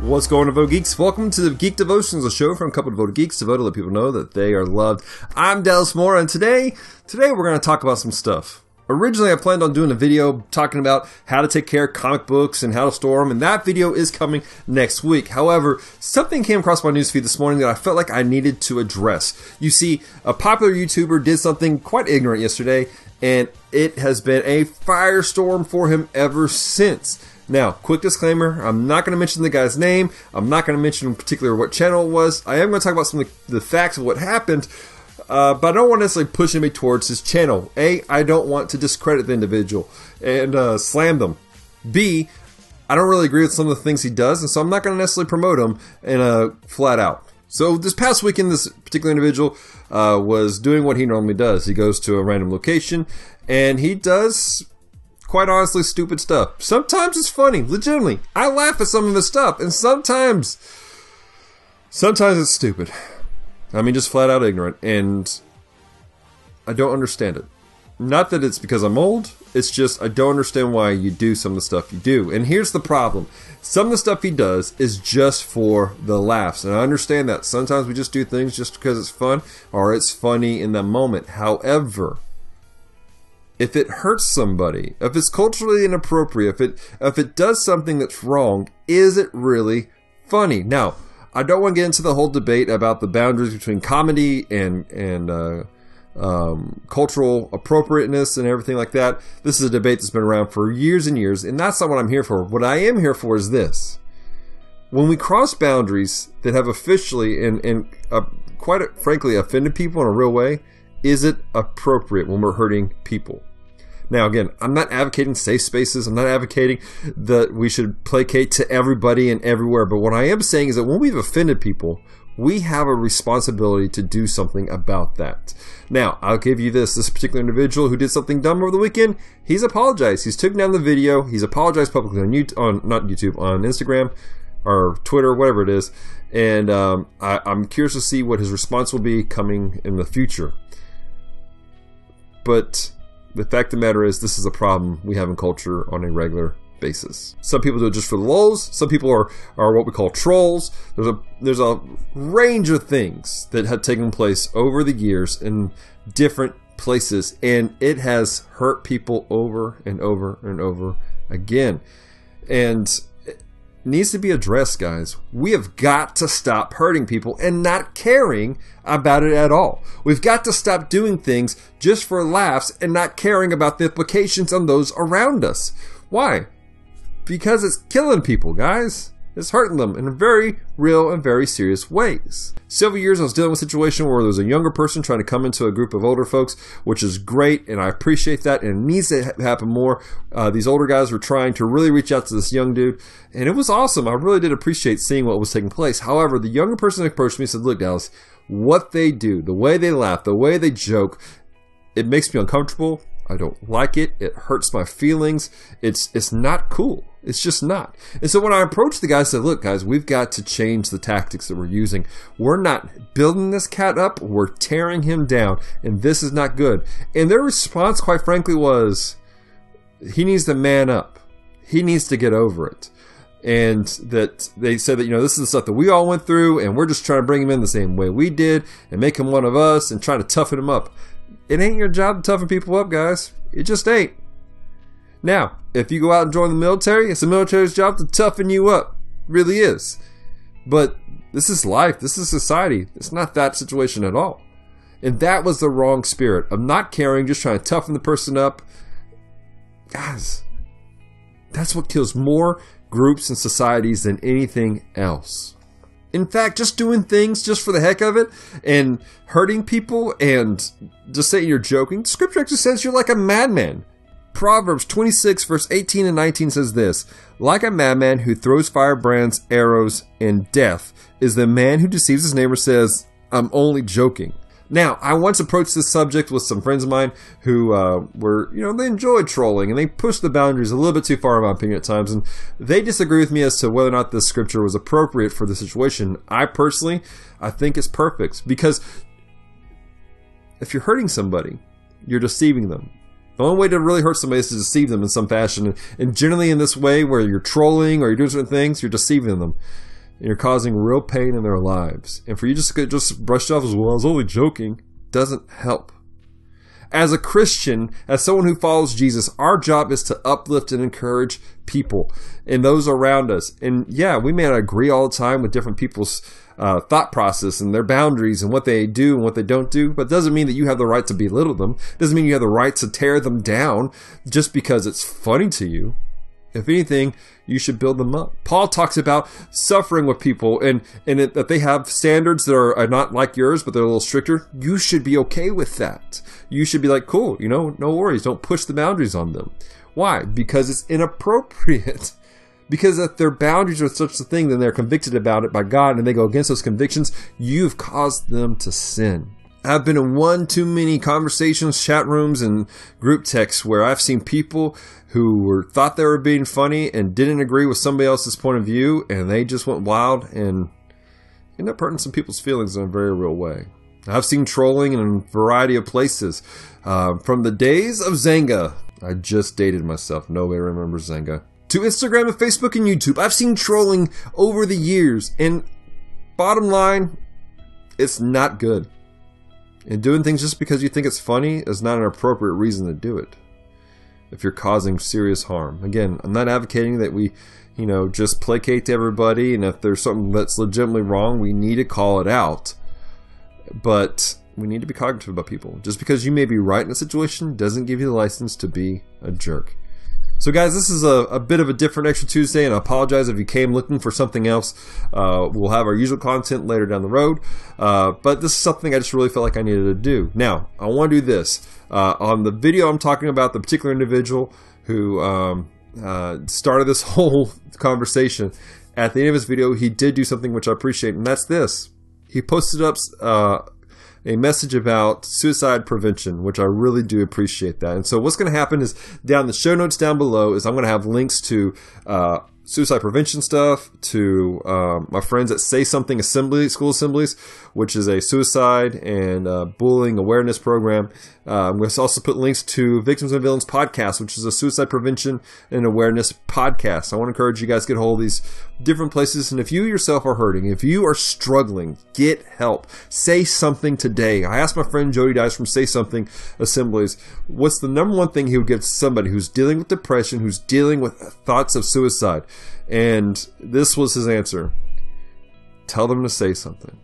What's going on, Devoted Geeks? Welcome to the Geek Devotions, a show from a couple of devoted geeks devoted to let people know that they are loved. I'm Dallas Moore, and today we're going to talk about some stuff. Originally, I planned on doing a video talking about how to take care of comic books and how to store them, and that video is coming next week. However, something came across my newsfeed this morning that I felt like I needed to address. You see, a popular YouTuber did something quite ignorant yesterday, and it has been a firestorm for him ever since. Now, quick disclaimer, I'm not going to mention the guy's name. I'm not going to mention in particular what channel it was. I am going to talk about some of the facts of what happened, but I don't want to necessarily push anybody towards his channel. A, I don't want to discredit the individual and slam them. B, I don't really agree with some of the things he does, and so I'm not going to necessarily promote him flat out. So this past weekend, this particular individual was doing what he normally does. He goes to a random location, and he does, quite honestly, stupid stuff. Sometimes it's funny, legitimately. I laugh at some of his stuff, and sometimes it's stupid. I mean, just flat out ignorant, and I don't understand it. Not that it's because I'm old, it's just I don't understand why you do some of the stuff you do. And here's the problem. Some of the stuff he does is just for the laughs, and I understand that. Sometimes we just do things just because it's fun, or it's funny in the moment. However, if it hurts somebody, if it's culturally inappropriate, if it does something that's wrong, is it really funny? Now, I don't want to get into the whole debate about the boundaries between comedy and cultural appropriateness and everything like that. This is a debate that's been around for years and years, and that's not what I'm here for. What I am here for is this. When we cross boundaries that have officially and quite frankly offended people in a real way, is it appropriate when we're hurting people? Now, again, I'm not advocating safe spaces. I'm not advocating that we should placate to everybody and everywhere. But what I am saying is that when we've offended people, we have a responsibility to do something about that. Now, I'll give you this. This particular individual who did something dumb over the weekend, he's apologized. He's taken down the video. He's apologized publicly on Instagram or Twitter, whatever it is. And I'm curious to see what his response will be coming in the future. But the fact of the matter is, this is a problem we have in culture on a regular basis. Some people do it just for the lulz. Some people are what we call trolls. There's a range of things that have taken place over the years in different places, and it has hurt people over and over and over again. And needs to be addressed, guys. We have got to stop hurting people and not caring about it at all. We've got to stop doing things just for laughs and not caring about the implications on those around us. Why? Because it's killing people, guys. It's hurting them in very real and very serious ways. Several years I was dealing with a situation where there was a younger person trying to come into a group of older folks, which is great, and I appreciate that, and it needs to happen more. These older guys were trying to really reach out to this young dude, and it was awesome. I really did appreciate seeing what was taking place. However, the younger person approached me and said, "Look, Dallas, what they do, the way they laugh, the way they joke, it makes me uncomfortable. I don't like it. It hurts my feelings. It's not cool. It's just not." And so when I approached the guy, I said, "Look, guys, we've got to change the tactics that we're using. We're not building this cat up. We're tearing him down. And this is not good." And their response, quite frankly, was, he needs to man up. He needs to get over it. And that they said that, this is the stuff that we all went through, and we're just trying to bring him in the same way we did and make him one of us and try to toughen him up. It ain't your job to toughen people up, guys. It just ain't. Now, if you go out and join the military, it's the military's job to toughen you up. It really is. But this is life. This is society. It's not that situation at all. And that was the wrong spirit of not caring, just trying to toughen the person up. Guys, that's what kills more groups and societies than anything else. In fact, just doing things just for the heck of it and hurting people and just saying you're joking, Scripture actually says you're like a madman. Proverbs 26 verse 18 and 19 says this: "Like a madman who throws firebrands, arrows, and death is the man who deceives his neighbor, says, 'I'm only joking.'" Now, I once approached this subject with some friends of mine who were, they enjoyed trolling and they pushed the boundaries a little bit too far, in my opinion, at times. And they disagree with me as to whether or not this scripture was appropriate for the situation. I think it's perfect, because if you're hurting somebody, you're deceiving them. The only way to really hurt somebody is to deceive them in some fashion. And generally in this way, where you're trolling or you're doing certain things, you're deceiving them. and you're causing real pain in their lives. And for you just brush it off as, well, I was only joking, doesn't help. As a Christian, as someone who follows Jesus, our job is to uplift and encourage people and those around us. And yeah, we may not agree all the time with different people's thought process and their boundaries and what they do and what they don't do, but it doesn't mean that you have the right to belittle them. It doesn't mean you have the right to tear them down just because it's funny to you. If anything, you should build them up. Paul talks about suffering with people and that they have standards that are not like yours, but they're a little stricter. You should be okay with that. You should be like, cool, no worries. Don't push the boundaries on them. Why? Because it's inappropriate. Because if their boundaries are such a thing, then they're convicted about it by God and they go against those convictions, you've caused them to sin. I've been in one too many conversations, chat rooms, and group texts where I've seen people who thought they were being funny and didn't agree with somebody else's point of view, and they just went wild and ended up hurting some people's feelings in a very real way. I've seen trolling in a variety of places. From the days of Zanga, I just dated myself. Nobody remembers Zanga. To Instagram and Facebook and YouTube, I've seen trolling over the years, and bottom line, it's not good. And doing things just because you think it's funny is not an appropriate reason to do it if you're causing serious harm. Again, I'm not advocating that we, just placate to everybody, and if there's something that's legitimately wrong, we need to call it out. But we need to be cognitive about people. Just because you may be right in a situation doesn't give you the license to be a jerk. So guys, this is a bit of a different Extra Tuesday, and I apologize if you came looking for something else. We'll have our usual content later down the road, but this is something I just really felt like I needed to do. Now, I want to do this. On the video I'm talking about, the particular individual who started this whole conversation, at the end of his video, he did do something which I appreciate, and that's this. He posted up a message about suicide prevention, which I really do appreciate that. And so what's going to happen is down the show notes down below is I'm going to have links to suicide prevention stuff, to my friends at Say Something School Assemblies, which is a suicide and bullying awareness program. I'm going to also put links to Victims and Villains Podast, which is a suicide prevention and awareness podcast. I want to encourage you guys to get a hold of these different places. And if you yourself are hurting, if you are struggling, get help. Say something today. I asked my friend Jody Dice from Say Something Assemblies, what's the number one thing he would give to somebody who's dealing with depression, who's dealing with thoughts of suicide? And this was his answer. Tell them to say something.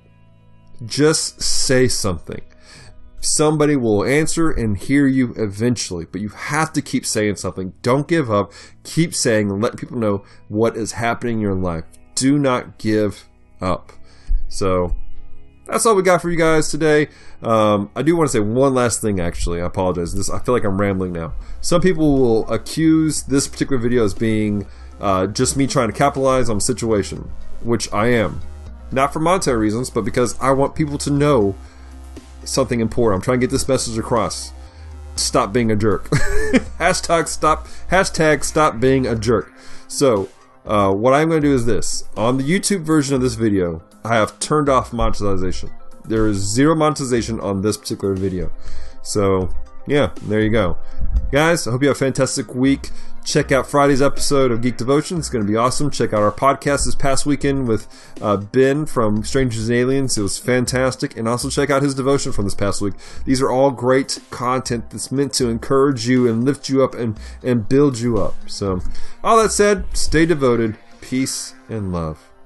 Just say something. Somebody will answer and hear you eventually, but you have to keep saying something. Don't give up. Keep saying and let people know what is happening in your life. Do not give up. So that's all we got for you guys today. I do want to say one last thing, actually. I apologize. I feel like I'm rambling now. Some people will accuse this particular video as being just me trying to capitalize on the situation, which I am. Not for monetary reasons, but because I want people to know something important. I'm trying to get this message across. Stop being a jerk. Hashtag stop being a jerk. So what I'm going to do is this. On the YouTube version of this video, I have turned off monetization. There is zero monetization on this particular video. So yeah, there you go. Guys, I hope you have a fantastic week. Check out Friday's episode of Geek Devotion. It's going to be awesome. Check out our podcast this past weekend with Ben from Strangers and Aliens. It was fantastic. And also check out his devotion from this past week. These are all great content that's meant to encourage you and lift you up and build you up. So, all that said, stay devoted. Peace and love.